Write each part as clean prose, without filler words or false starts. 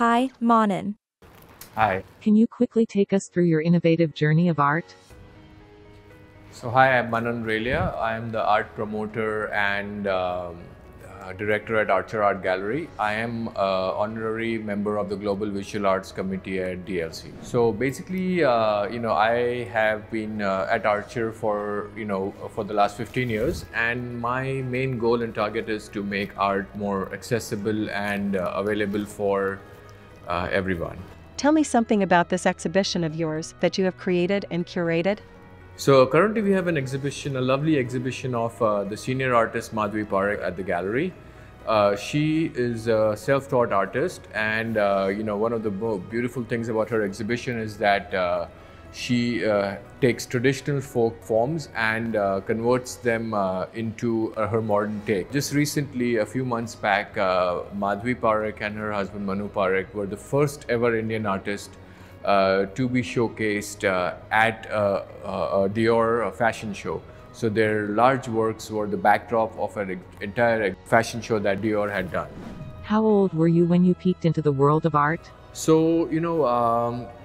Hi, Manan. Hi. Can you quickly take us through your innovative journey of art? So hi, I'm Manan Relia. I am the art promoter and director at Archer Art Gallery. I am an honorary member of the Global Visual Arts Committee at DLC. So basically, I have been at Archer for the last 15 years, and my main goal and target is to make art more accessible and available for everyone. Tell me something about this exhibition of yours that you have created and curated. So currently we have an exhibition, a lovely exhibition of the senior artist Madhvi Parekh at the gallery. She is a self-taught artist, and one of the beautiful things about her exhibition is that she takes traditional folk forms and converts them into her modern take. Just recently, a few months back, Madhvi Parekh and her husband Manu Parekh were the first ever Indian artist to be showcased at a Dior fashion show. So their large works were the backdrop of an entire fashion show that Dior had done. How old were you when you peeked into the world of art? So,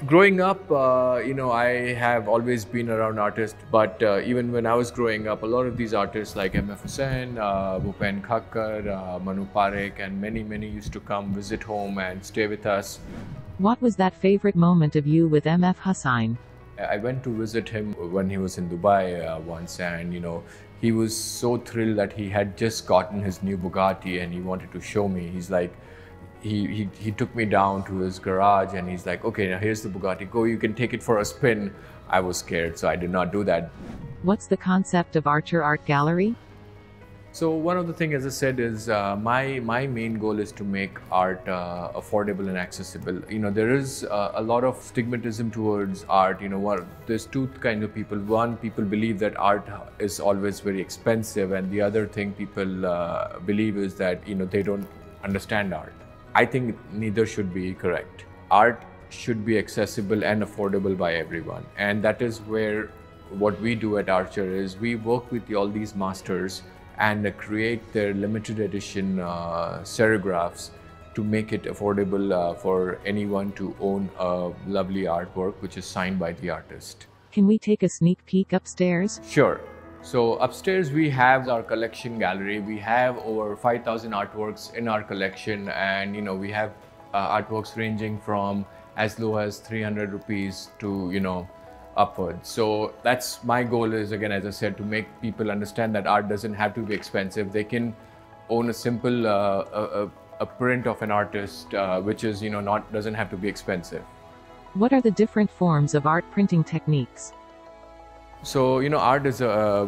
growing up, I have always been around artists, but even when I was growing up, a lot of these artists like M.F. Hussain, Bhupen Khakkar, Manu Parekh, and many used to come visit home and stay with us. What was that favorite moment of you with M.F. Hussain? I went to visit him when he was in Dubai once, and he was so thrilled that he had just gotten his new Bugatti and he wanted to show me. He's like, he took me down to his garage and he's like, okay, now here's the Bugatti, go, you can take it for a spin. I was scared, so I did not do that. What's the concept of Archer Art Gallery? So one of the things, as I said, is my main goal is to make art affordable and accessible. There is a lot of stigmatism towards art. There's two kinds of people. One, people believe that art is always very expensive, and the other thing people believe is that they don't understand art. I think neither should be correct. Art should be accessible and affordable by everyone, and that is where what we do at Archer is we work with all these masters and create their limited edition serigraphs to make it affordable for anyone to own a lovely artwork which is signed by the artist. Can we take a sneak peek upstairs? Sure. So upstairs we have our collection gallery. We have over 5,000 artworks in our collection, and we have artworks ranging from as low as 300 rupees to upwards. So that's my goal is, again, as I said, to make people understand that art doesn't have to be expensive. They can own a simple a print of an artist, which is doesn't have to be expensive. What are the different forms of art printing techniques? So art is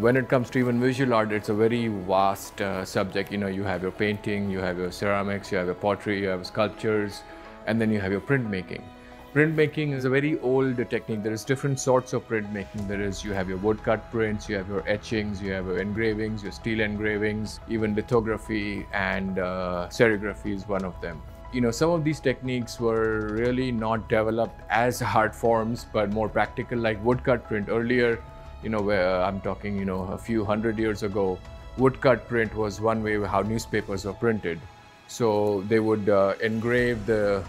when it comes to even visual art, it's a very vast subject. You have your painting, you have your ceramics, you have your pottery, you have sculptures, and then you have your printmaking. Printmaking is a very old technique. There is different sorts of printmaking. You have your woodcut prints, you have your etchings, you have your engravings, your steel engravings, even lithography and serigraphy is one of them. Some of these techniques were really not developed as art forms, but more practical, like woodcut print. Earlier, where I'm talking, a few hundred years ago, woodcut print was one way how newspapers were printed. So they would engrave the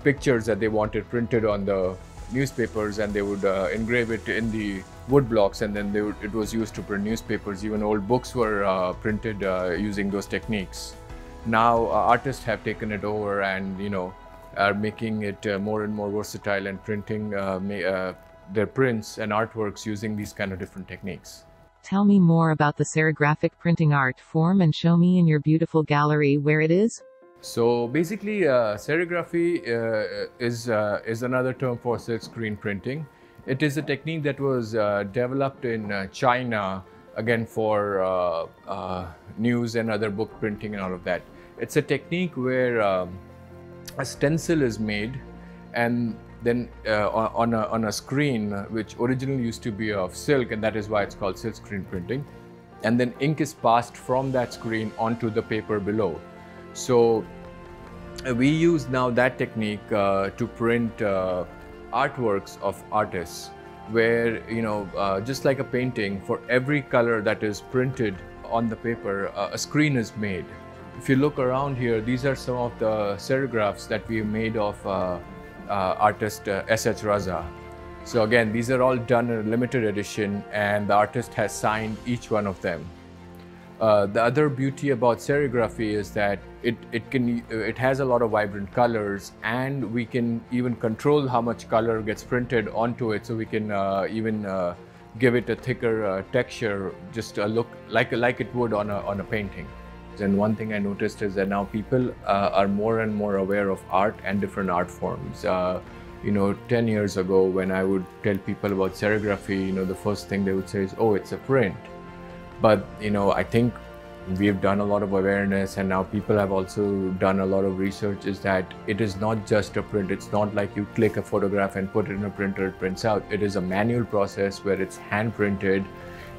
pictures that they wanted printed on the newspapers, and they would engrave it in the wood blocks, and then it was used to print newspapers. Even old books were printed using those techniques. Now artists have taken it over and are making it more and more versatile and printing their prints and artworks using these kind of different techniques. Tell me more about the serigraphic printing art form and show me in your beautiful gallery where it is. So basically, serigraphy is another term for silk screen printing. It is a technique that was developed in China, again for news and other book printing and all of that. It's a technique where a stencil is made, and then on a screen which originally used to be of silk, and that is why it's called silk screen printing. And then ink is passed from that screen onto the paper below. So we use now that technique to print artworks of artists, where just like a painting, for every color that is printed on the paper, a screen is made. if you look around here, these are some of the serigraphs that we made of artist S.H. Raza. So again, these are all done in a limited edition, and the artist has signed each one of them. The other beauty about serigraphy is that it has a lot of vibrant colors, and we can even control how much color gets printed onto it. So we can even give it a thicker texture, just a look like it would on a painting. And one thing I noticed is that now people are more and more aware of art and different art forms. 10 years ago, when I would tell people about serigraphy, the first thing they would say is, "Oh, it's a print." But I think we've done a lot of awareness, and now people have also done a lot of research, is that it is not just a print. It's not like you click a photograph and put it in a printer, it prints out. It is a manual process where it's hand printed.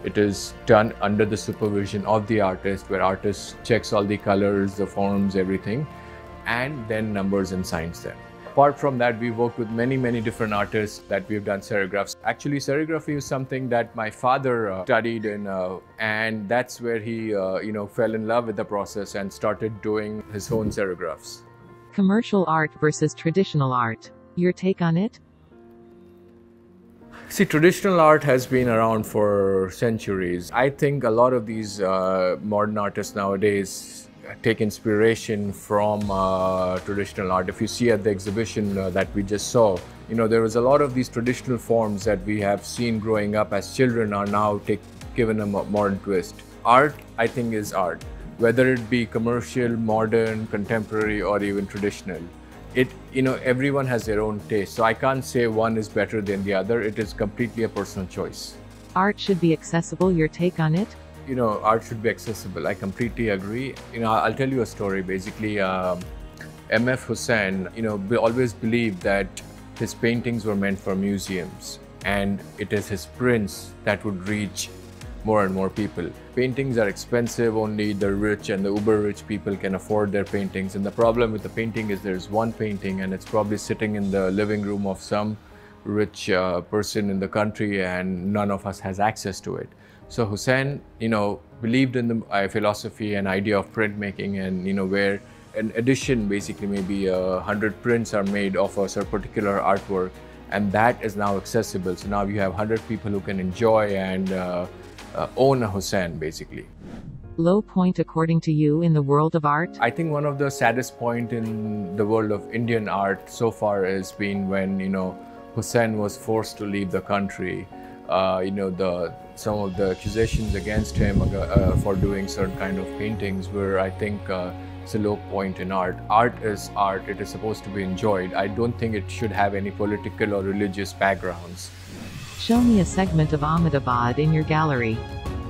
It is done under the supervision of the artist, where artist checks all the colors, the forms, everything, and then numbers and signs them. Apart from that, we worked with many different artists that we've done serigraphs. Actually, serigraphy is something that my father studied in, and that's where he fell in love with the process and started doing his own serigraphs. Commercial art versus traditional art. Your take on it? See, traditional art has been around for centuries. I think a lot of these modern artists nowadays take inspiration from traditional art. If you see at the exhibition that we just saw, there was a lot of these traditional forms that we have seen growing up as children are now given a modern twist. Art, I think, is art, whether it be commercial, modern, contemporary, or even traditional. Everyone has their own taste, so I can't say one is better than the other. It is completely a personal choice. Art should be accessible. Your take on it? Art should be accessible. I completely agree. I'll tell you a story. Basically, M.F. Hussain, always believed that his paintings were meant for museums, and it is his prints that would reach more and more people. Paintings are expensive. Only the rich and the uber rich people can afford their paintings. And the problem with the painting is there's one painting, and it's probably sitting in the living room of some rich person in the country, and none of us has access to it. So Hussain, believed in the philosophy and idea of printmaking, and where an edition, basically maybe 100 prints are made of a particular artwork, and that is now accessible. So now you have 100 people who can enjoy and own a Hussain, basically. Low point according to you in the world of art? I think one of the saddest point in the world of Indian art so far has been when Hussain was forced to leave the country. Some of the accusations against him for doing certain kind of paintings were, I think, it's a low point in art. Art is art. It is supposed to be enjoyed. I don't think it should have any political or religious backgrounds. Show me a segment of Ahmedabad in your gallery.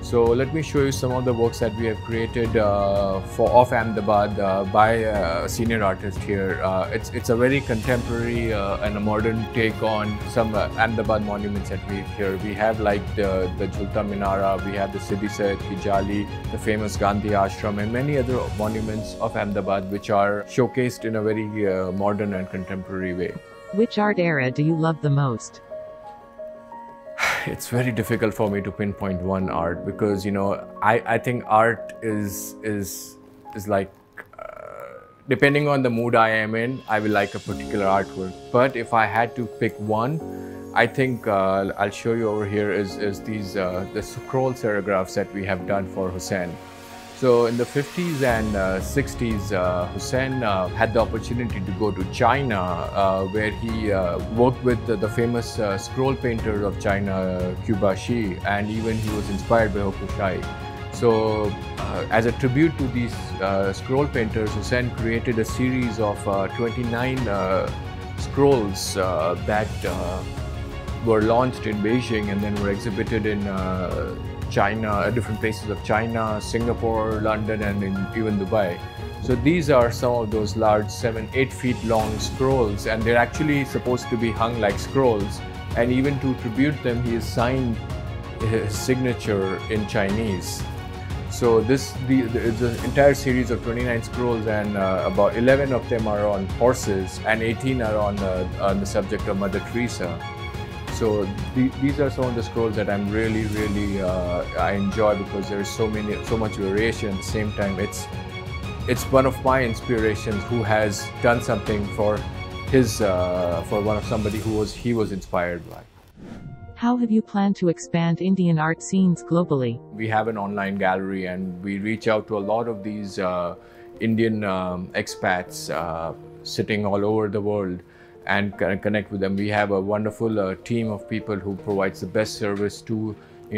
So let me show you some of the works that we have created of Ahmedabad by a senior artist here. It's a very contemporary and a modern take on some Ahmedabad monuments that we have here. We have like the Jhulta Minara, we have the Siddhi Sayyid Ki Jali, the famous Gandhi Ashram, and many other monuments of Ahmedabad which are showcased in a very modern and contemporary way. Which art era do you love the most? It's very difficult for me to pinpoint one art because I think art is like depending on the mood I am in, I will like a particular artwork. But if I had to pick one, I think I'll show you over here is these the scroll serigraphs that we have done for Hussain. So in the 50s and 60s, Hussain had the opportunity to go to China, where he worked with the famous scroll painter of China, Qubashi, and even he was inspired by Hokusai. So as a tribute to these scroll painters, Hussain created a series of 29 scrolls that were launched in Beijing and then were exhibited in China, different places of China, Singapore, London, and even Dubai. So these are some of those large 7-8 feet long scrolls, and they're actually supposed to be hung like scrolls. And even to tribute them, he has signed his signature in Chinese. So the entire series of 29 scrolls, and about 11 of them are on horses, and 18 are on the subject of Mother Teresa. So these are some of the scrolls that I'm really I enjoy because there's so much variation. At the same time, it's one of my inspirations who has done something for his for somebody who he was inspired by. How have you planned to expand Indian art scenes globally? We have an online gallery and we reach out to a lot of these Indian expats sitting all over the world and connect with them. We have a wonderful team of people who provides the best service to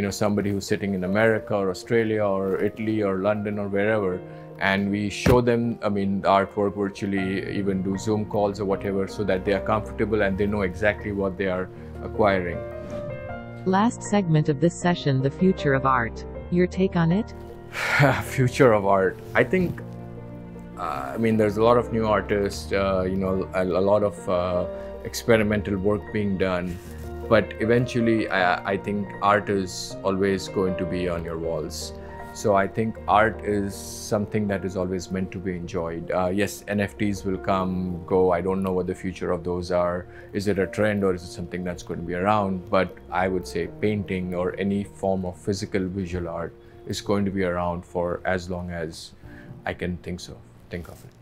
somebody who's sitting in America or Australia or Italy or London or wherever, and we show them the artwork virtually, even do Zoom calls or whatever, so that they are comfortable and they know exactly what they are acquiring. Last segment of this session, the future of art. Your take on it? Future of art. I think, there's a lot of new artists, a lot of experimental work being done. But eventually, I think art is always going to be on your walls. So I think art is something that is always meant to be enjoyed. Yes, NFTs will come, go. I don't know what the future of those are. Is it a trend or is it something that's going to be around? But I would say painting or any form of physical visual art is going to be around for as long as I can think of it.